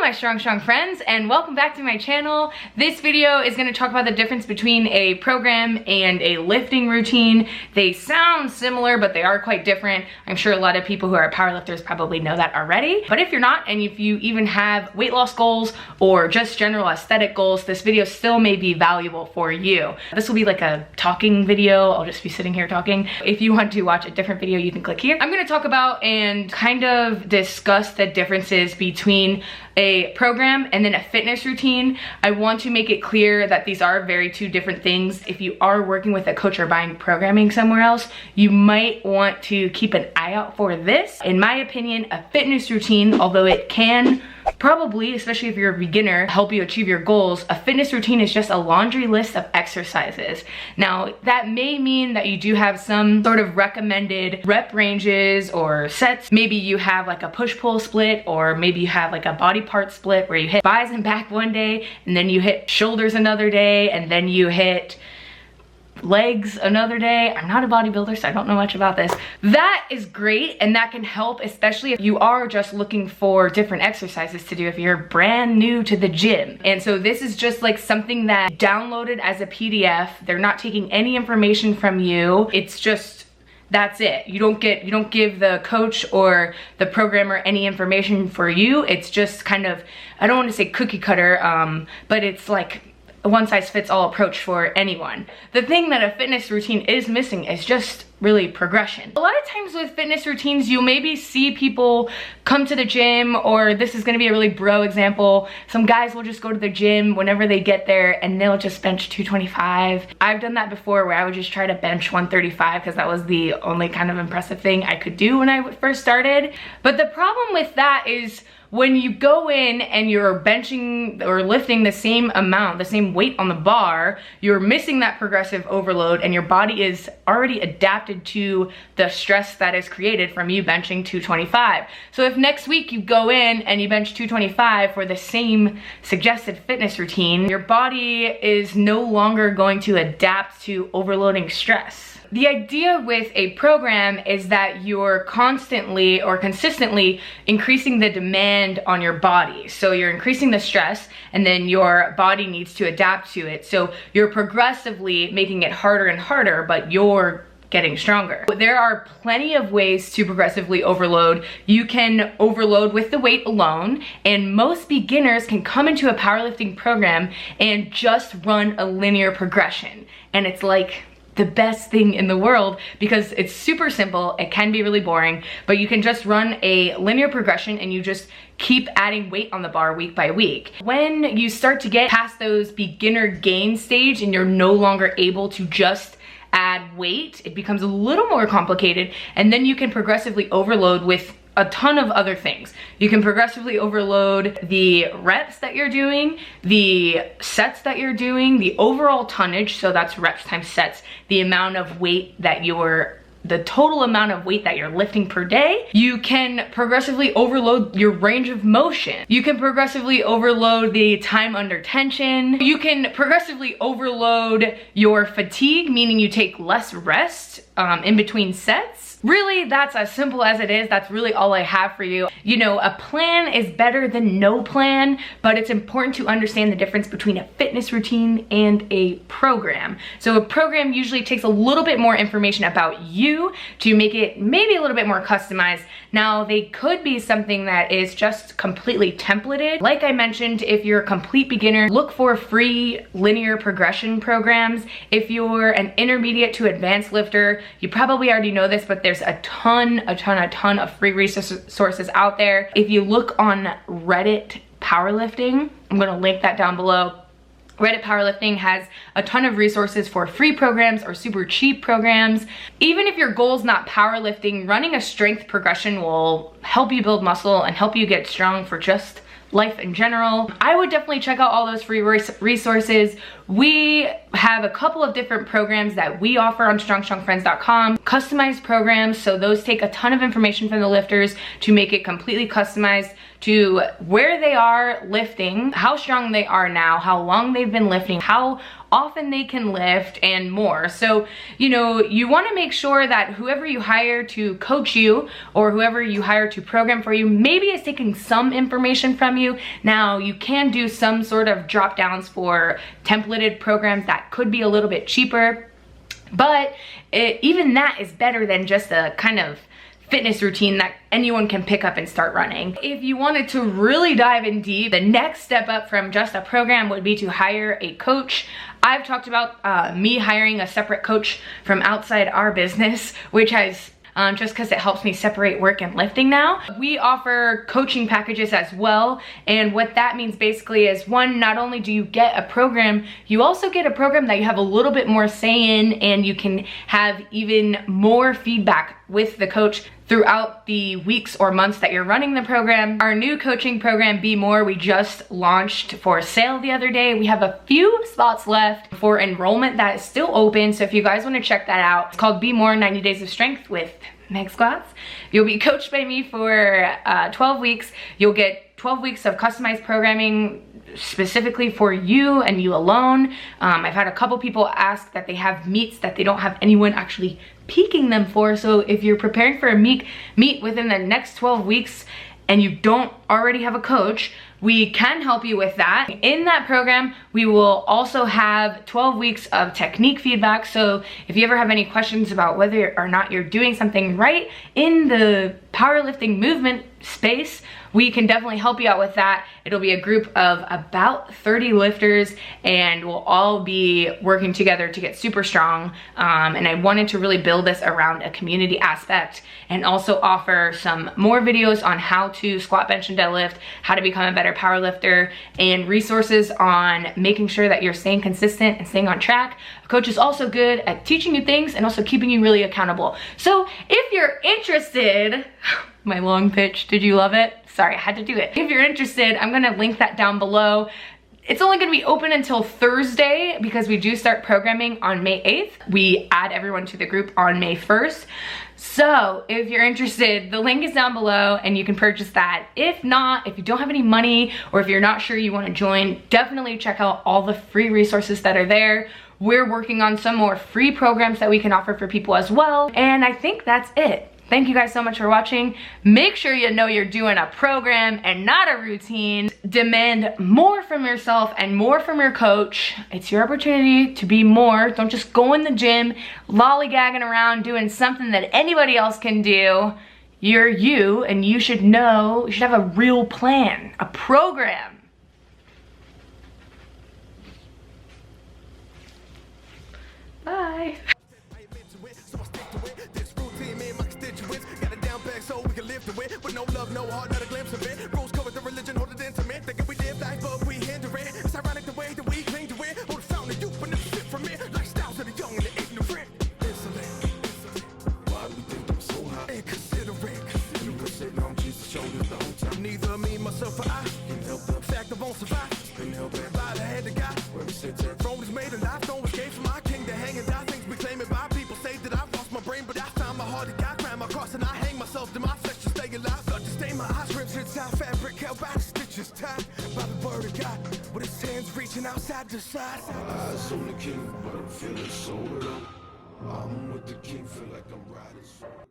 my strong friends, and welcome back to my channel. This video is going to talk about the difference between a program and a lifting routine. They sound similar, but they are quite different. I'm sure a lot of people who are powerlifters probably know that already. But if you're not, and if you even have weight loss goals or just general aesthetic goals, this video still may be valuable for you. This will be like a talking video. I'll just be sitting here talking. If you want to watch a different video, you can click here. I'm going to talk about and kind of discuss the differences between a program and then a fitness routine. I want to make it clear that these are very two different things. If you are working with a coach or buying programming somewhere else, you might want to keep an eye out for this. In my opinion, a fitness routine, although it can probably, especially if you're a beginner, help you achieve your goals, a fitness routine is just a laundry list of exercises. Now, that may mean that you do have some sort of recommended rep ranges or sets. Maybe you have like a push-pull split, or maybe you have like a body part split where you hit thighs and back one day, and then you hit shoulders another day, and then you hit legs another day. I'm not a bodybuilder, so I don't know much about this. That is great, and that can help, especially if you are just looking for different exercises to do if you're brand new to the gym. And so this is just like something that downloaded as a PDF. They're not taking any information from you. It's just, that's it. You don't give the coach or the programmer any information for you. It's just kind of, I don't want to say cookie cutter, but it's like a one-size-fits-all approach for anyone. The thing that a fitness routine is missing is just really progression. A lot of times with fitness routines, you'll maybe see people come to the gym, or this is gonna be a really bro example. Some guys will just go to the gym whenever they get there and they'll just bench 225. I've done that before, where I would just try to bench 135 because that was the only kind of impressive thing I could do when I first started. But the problem with that is, when you go in and you're benching or lifting the same amount, the same weight on the bar, you're missing that progressive overload, and your body is already adapted to the stress that is created from you benching 225. So if next week you go in and you bench 225 for the same suggested fitness routine, your body is no longer going to adapt to overloading stress. The idea with a program is that you're constantly or consistently increasing the demand on your body. So you're increasing the stress, and then your body needs to adapt to it. So you're progressively making it harder and harder, but you're getting stronger. There are plenty of ways to progressively overload. You can overload with the weight alone, and most beginners can come into a powerlifting program and just run a linear progression. And it's like the best thing in the world, because it's super simple. It can be really boring, but you can just run a linear progression and you just keep adding weight on the bar week by week. When you start to get past those beginner gain stage and you're no longer able to just add weight, it becomes a little more complicated, and then you can progressively overload with a ton of other things. You can progressively overload the reps that you're doing, the sets that you're doing, the overall tonnage, so that's reps times sets, the amount of weight that the total amount of weight that you're lifting per day. You can progressively overload your range of motion. You can progressively overload the time under tension. You can progressively overload your fatigue, meaning you take less rest in between sets. Really, that's as simple as it is. That's really all I have for you. You know, a plan is better than no plan, but it's important to understand the difference between a fitness routine and a program. So a program usually takes a little bit more information about you to make it maybe a little bit more customized. Now, they could be something that is just completely templated. Like I mentioned, if you're a complete beginner, look for free linear progression programs. If you're an intermediate to advanced lifter, you probably already know this, but there's a ton of free resources out there. If you look on Reddit Powerlifting, I'm gonna link that down below. Reddit Powerlifting has a ton of resources for free programs or super cheap programs. Even if your goal is not powerlifting, running a strength progression will help you build muscle and help you get strong for just life in general. I would definitely check out all those free resources. We have a couple of different programs that we offer on strongfriends.com, customized programs. So those take a ton of information from the lifters to make it completely customized to where they are lifting, how strong they are now, how long they've been lifting, how often they can lift, and more. So, you know, you want to make sure that whoever you hire to coach you or whoever you hire to program for you maybe is taking some information from you. Now, you can do some sort of drop downs for templated programs that could be a little bit cheaper, but even that is better than just a kind of fitness routine that anyone can pick up and start running. If you wanted to really dive in deep, the next step up from just a program would be to hire a coach. I've talked about me hiring a separate coach from outside our business, which has just because it helps me separate work and lifting now. We offer coaching packages as well, and what that means basically is, one, not only do you get a program, you also get a program that you have a little bit more say in, and you can have even more feedback with the coach throughout the weeks or months that you're running the program. Our new coaching program, Be More, we just launched for sale the other day. We have a few spots left for enrollment that is still open, so if you guys want to check that out, it's called Be More 90 Days of Strength with Meg Squats. You'll be coached by me for 12 weeks. You'll get 12 weeks of customized programming specifically for you and you alone. I've had a couple people ask that they have meets that they don't have anyone actually peaking them for. So if you're preparing for a meet within the next 12 weeks and you don't already have a coach, we can help you with that. In that program, we will also have 12 weeks of technique feedback. So if you ever have any questions about whether or not you're doing something right in the powerlifting movement space, we can definitely help you out with that. It'll be a group of about 30 lifters, and we'll all be working together to get super strong. And I wanted to really build this around a community aspect and also offer some more videos on how to squat, bench, and deadlift, how to become a better power lifter, and resources on making sure that you're staying consistent and staying on track. A coach is also good at teaching you things and also keeping you really accountable. So if you're interested, my long pitch, did you love it? Sorry, I had to do it. If you're interested, I'm gonna link that down below. It's only gonna be open until Thursday because we do start programming on May 8th. We add everyone to the group on May 1st. So if you're interested, the link is down below and you can purchase that. If not, if you don't have any money or if you're not sure you wanna join, definitely check out all the free resources that are there. We're working on some more free programs that we can offer for people as well. And I think that's it. Thank you guys so much for watching. Make sure you know you're doing a program and not a routine. Demand more from yourself and more from your coach. It's your opportunity to be more. Don't just go in the gym, lollygagging around doing something that anybody else can do. You're you, and you should know, you should have a real plan, a program. Bye. So we can live to it with no love, no heart, not a glimpse of it. Rules cover the religion, hold it intimate. Thinking we live life, but we hinder it. It's ironic the way that we cling to it. Hold the fountain of youth, but never fit from it. Lifestyles of the young and the ignorant. Insolent. Why do we think I'm so high? Inconsiderate. You were sitting on Jesus' shoulders the whole time. Neither me, myself, or I can help the fact I won't survive. Couldn't help it. By the head of God, where we sit there. Throne is made alive, no escape from my king to hang and die. Things we claim it by people say that I've lost my brain, but I found my heart and God climb my cross and I hang myself to my flesh to stay alive. Blood to stain my eyes, rips inside fabric held by the stitches tied by the word of God with his hands reaching outside the side. Eyes on the king, but I'm feeling so low. I'm with the king, feel like I'm riding.